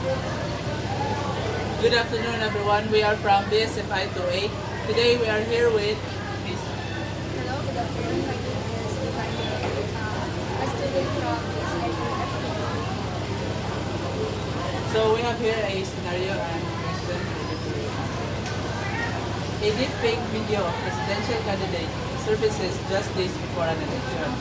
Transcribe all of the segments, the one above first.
Good afternoon, everyone. We are from BSF 528. Today we are here with Miss. Hello, good afternoon. My name is Ivani, a student from SIPFP. So we have here a scenario and question. A deepfake video of presidential candidate surfaces just days before an election.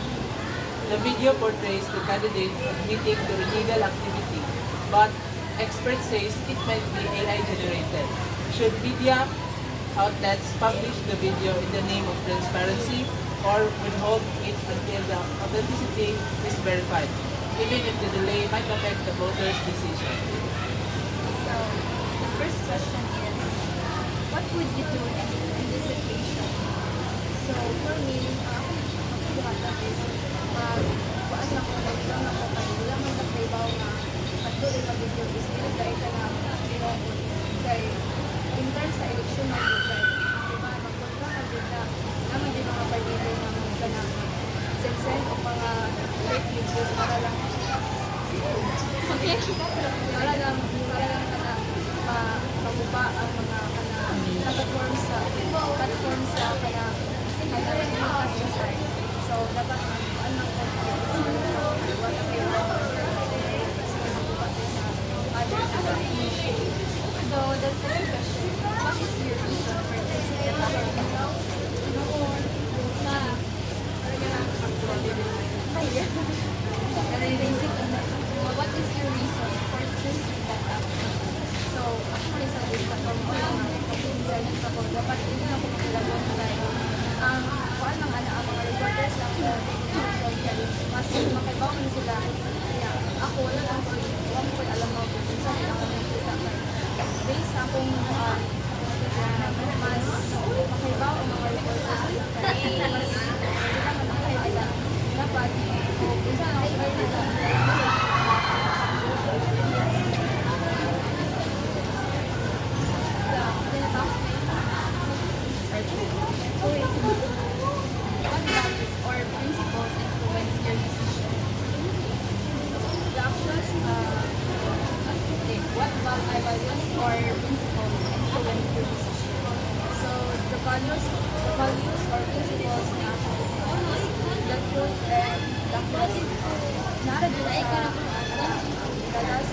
The video portrays the candidate admitting to illegal activity, but experts say it might be AI generated. Should media outlets publish the video in the name of transparency or withhold it until the authenticity is verified, even if the delay might affect the voters' decision? So, the first question is, what would you do in this situation? So, for me, ako buhatan is, kuan na ko, nagbilang ako, wala man na playbaw na, patuloy na video is, nilagay ka na, kay, in terms sa election na yun, kay, diba, magpunta ka dito, naman din mga pagdili na mga na, send o mga fake videos para lang, okay, para lang kana, maguba ang mga platform sa kaya so dapat ano ko so the second question, what is your reason for this? What is your reason for choosing that app? So, actually sa dito ko dapat hindi na ko maglagon tayo. Kuan ang ang mga reporters lang na mas makaibaw man sila. Kaya ako wala lang ko alam mo kung saan nila ako nakita. Based sa akong mas makaibaw ang mga reporters. Kaya mas sila man nakakaiba. Dapat kung saan ako nakita. What values or principles influence your decision? The actions, what values or principles influence your decision? So the values or principles na the truth and the trust. The last